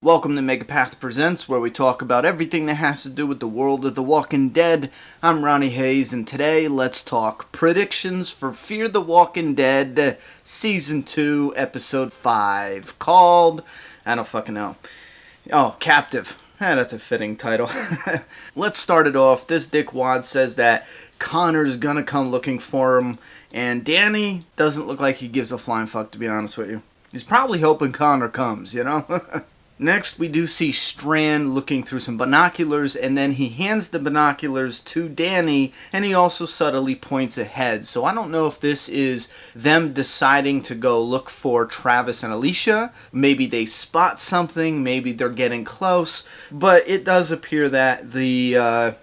Welcome to Megapath Presents, where we talk about everything that has to do with the world of The Walking Dead. I'm Ronnie Hayes, and today let's talk predictions for Fear the Walking Dead Season 2, Episode 5, called, I don't fucking know. Oh, Captive. That's a fitting title. Let's start it off. This Dick Wad says that Connor's gonna come looking for him, and Danny doesn't look like he gives a flying fuck, to be honest with you. He's probably hoping Connor comes, you know? Next, we do see Strand looking through some binoculars, and then he hands the binoculars to Danny, and he also subtly points ahead. So I don't know if this is them deciding to go look for Travis and Alicia. Maybe they spot something, maybe they're getting close, but it does appear that the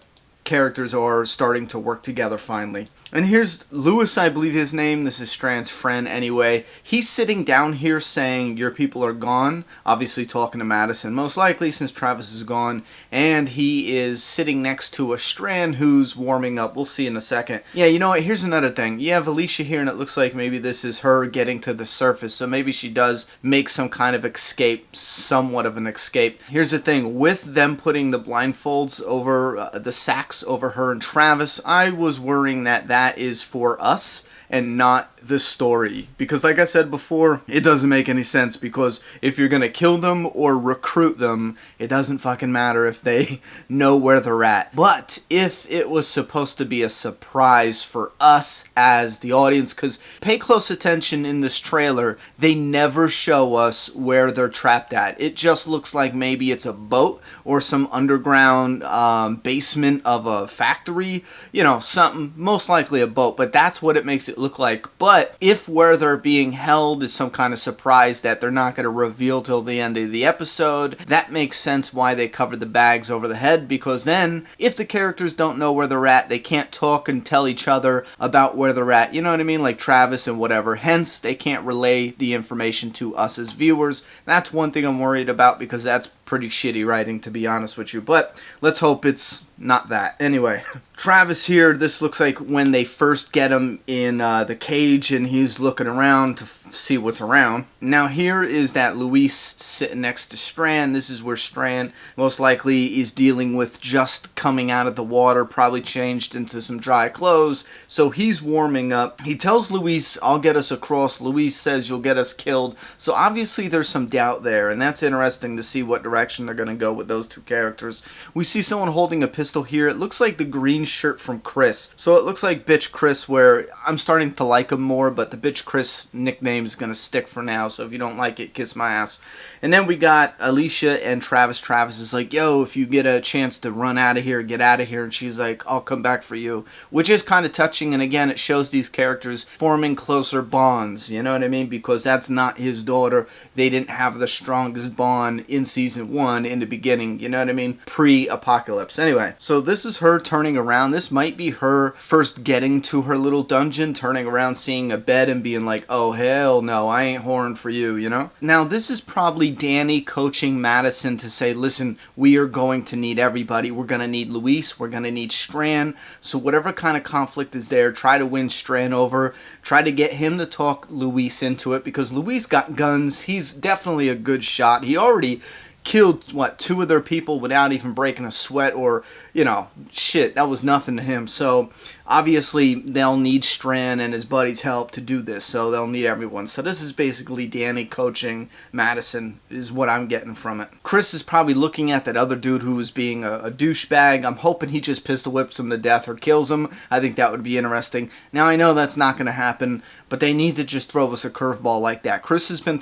characters are starting to work together finally. And here's Lewis, I believe his name. This is Strand's friend anyway. He's sitting down here saying, your people are gone. Obviously talking to Madison, most likely since Travis is gone. And he is sitting next to a Strand who's warming up. We'll see in a second. Yeah, you know what? Here's another thing. You have Alicia here and it looks like maybe this is her getting to the surface. So maybe she does make some kind of escape, somewhat of an escape. Here's the thing. With them putting the blindfolds over the sacks over her and Travis, I was worrying that is for us and not the story, because like I said before, it doesn't make any sense, because if you're gonna kill them or recruit them, it doesn't fucking matter if they know where they're at. But if it was supposed to be a surprise for us as the audience, because pay close attention in this trailer, they never show us where they're trapped at. It just looks like maybe it's a boat or some underground basement of a factory, you know, something, most likely a boat, but that's what it makes it look like. But if where they're being held is some kind of surprise that they're not going to reveal till the end of the episode, that makes sense why they cover the bags over the head, because then if the characters don't know where they're at, they can't talk and tell each other about where they're at, you know what I mean, like Travis and whatever, hence they can't relay the information to us as viewers. That's one thing I'm worried about, because that's pretty shitty writing, to be honest with you, but let's hope it's not that. Anyway, Travis here, this looks like when they first get him in the cage and he's looking around to see what's around. Now here is that Luis sitting next to Strand. This is where Strand most likely is dealing with just coming out of the water, probably changed into some dry clothes, so he's warming up. He tells Luis, I'll get us across. Luis says, you'll get us killed. So obviously there's some doubt there, and that's interesting to see what direction they're going to go with those two characters. We see someone holding a pistol here. It looks like the green shirt from Chris. So it looks like Bitch Chris, where I'm starting to like him more, but the Bitch Chris nickname is going to stick for now, so if you don't like it, kiss my ass. And then we got Alicia and Travis. Travis is like, yo, if you get a chance to run out of here, get out of here. And she's like, I'll come back for you, which is kind of touching. And again, it shows these characters forming closer bonds, you know what I mean, because that's not his daughter. They didn't have the strongest bond in season 1 in the beginning, you know what I mean, pre-apocalypse. Anyway, so this is her turning around. This might be her first getting to her little dungeon, turning around, seeing a bed and being like, oh hell no, I ain't whoring for you, you know? Now this is probably Danny coaching Madison to say, listen, we are going to need everybody. We're going to need Luis. We're going to need Strand. So whatever kind of conflict is there, try to win Strand over. Try to get him to talk Luis into it, because Luis got guns. He's definitely a good shot. He already killed, what, 2 of their people without even breaking a sweat, or, you know, shit, that was nothing to him. So obviously they'll need Strand and his buddies' help to do this, so they'll need everyone. So this is basically Danny coaching Madison, is what I'm getting from it. Chris is probably looking at that other dude who was being a douchebag. I'm hoping he just pistol whips him to death or kills him. I think that would be interesting. Now I know that's not going to happen, but they need to just throw us a curveball like that. Chris has been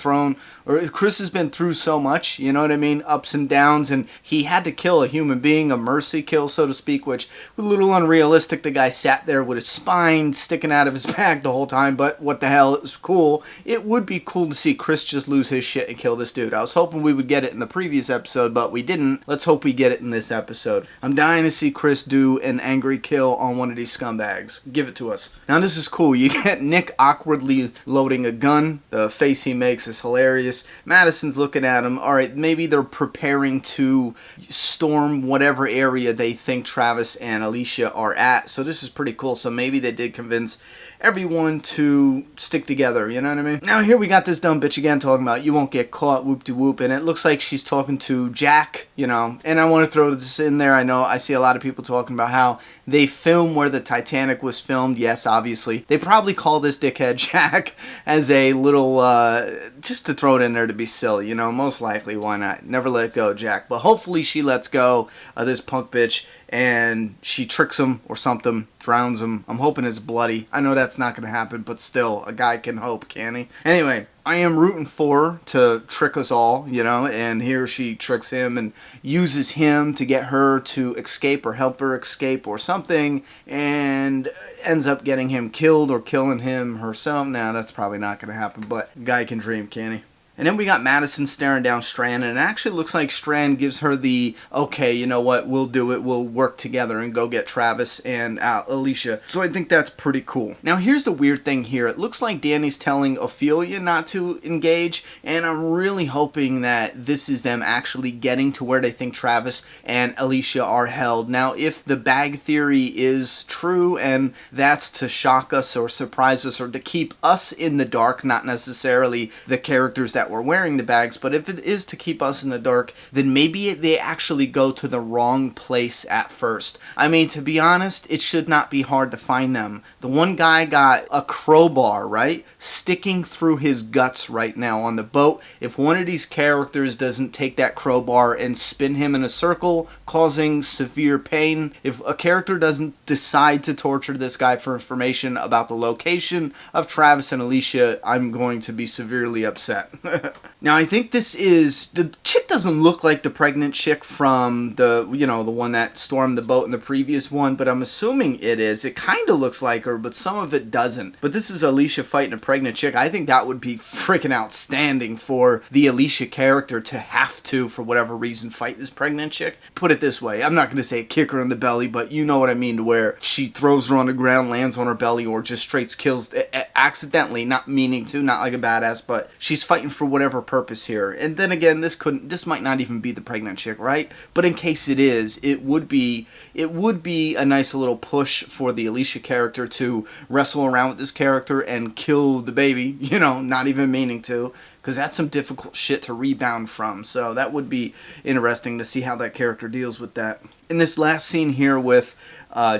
through so much, you know what I mean, ups and downs, and he had to kill a human being, a mercy kill, so to speak, which was a little unrealistic. The guy sat there with his spine sticking out of his back the whole time, but what the hell, it was cool. It would be cool to see Chris just lose his shit and kill this dude. I was hoping we would get it in the previous episode, but we didn't. Let's hope we get it in this episode. I'm dying to see Chris do an angry kill on one of these scumbags. Give it to us. Now this is cool. You get Nick awkwardly loading a gun. The face he makes is hilarious. Madison's looking at him. Alright, maybe they're preparing to storm whatever area they think Travis and Alicia are at. So this is pretty cool. So maybe they did convince everyone to stick together, you know what I mean? Now here we got this dumb bitch again talking about you won't get caught, whoop-de-whoop, and it looks like she's talking to Jack, you know, and I want to throw this in there. I know I see a lot of people talking about how they film where the Titanic was filmed. Yes, obviously. They probably call this dickhead Jack as a little, just to throw it in there to be silly, you know, most likely, why not? Never let go, Jack. But hopefully she lets go of this punk bitch and she tricks him or something, drowns him. I'm hoping it's bloody. I know that's not going to happen, but still, a guy can hope, can't he? Anyway, I am rooting for her to trick us all, you know, and here she tricks him and uses him to get her to escape or help her escape or something, and ends up getting him killed or killing him herself. Now, that's probably not going to happen, but a guy can dream, can't he? And then we got Madison staring down Strand, and it actually looks like Strand gives her the, okay, you know what, we'll do it, we'll work together and go get Travis and Alicia. So I think that's pretty cool. Now here's the weird thing here. It looks like Danny's telling Ophelia not to engage, and I'm really hoping that this is them actually getting to where they think Travis and Alicia are held. Now if the bag theory is true, and that's to shock us or surprise us or to keep us in the dark, not necessarily the characters that were wearing the bags, but if it is to keep us in the dark, then maybe they actually go to the wrong place at first. I mean, to be honest, it should not be hard to find them. The one guy got a crowbar, right, sticking through his guts right now on the boat. If one of these characters doesn't take that crowbar and spin him in a circle, causing severe pain, if a character doesn't decide to torture this guy for information about the location of Travis and Alicia, I'm going to be severely upset. Now I think this is, the chick doesn't look like the pregnant chick from the, you know, the one that stormed the boat in the previous one, but I'm assuming it is. It kind of looks like her, but some of it doesn't. But this is Alicia fighting a pregnant chick. I think that would be freaking outstanding for the Alicia character to have to, for whatever reason, fight this pregnant chick. Put it this way, I'm not going to say kick her in the belly, but you know what I mean, to where she throws her on the ground, lands on her belly, or just straight kills accidentally, not meaning to, not like a badass, but she's fighting for whatever purpose here. And then again, this might not even be the pregnant chick, right? But in case it is, it would be a nice little push for the Alicia character to wrestle around with this character and kill the baby, you know, not even meaning to, because that's some difficult shit to rebound from. So that would be interesting to see how that character deals with that. In this last scene here with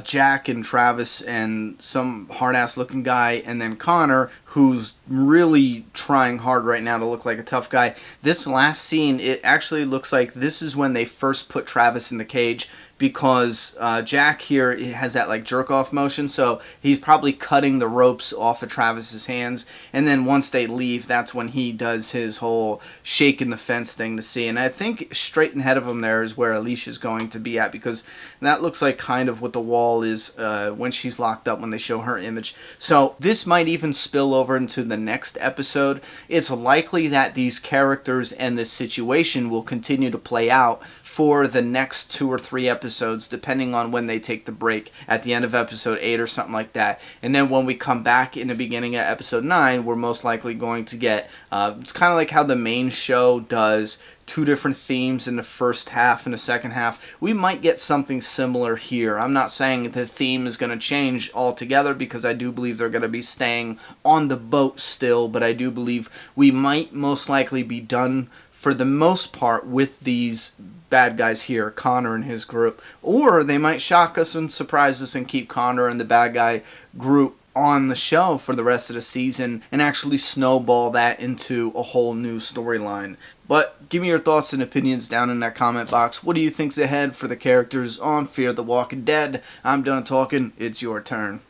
Jack and Travis and some hard-ass looking guy, and then Connor, who's really trying hard right now to look like a tough guy. This last scene, it actually looks like this is when they first put Travis in the cage, because Jack here has that like jerk-off motion, so he's probably cutting the ropes off of Travis's hands, and then once they leave, that's when he does his whole shaking the fence thing to see. And I think straight ahead of him there is where Alicia's going to be at, because that looks like kind of what the wall is when she's locked up, when they show her image. So this might even spill over into the next episode. It's likely that these characters and this situation will continue to play out for the next 2 or 3 episodes, depending on when they take the break at the end of episode 8 or something like that. And then when we come back in the beginning of episode 9, we're most likely going to get, it's kind of like how the main show does 2 different themes in the first half and the second half. We might get something similar here. I'm not saying the theme is going to change altogether, because I do believe they're going to be staying on the boat still, but I do believe we might most likely be done for the most part with these bad guys here, Connor and his group. Or they might shock us and surprise us and keep Connor and the bad guy group on the show for the rest of the season and actually snowball that into a whole new storyline. But give me your thoughts and opinions down in that comment box. What do you think's ahead for the characters on Fear the Walking Dead? I'm done talking. It's your turn.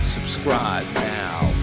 Subscribe now.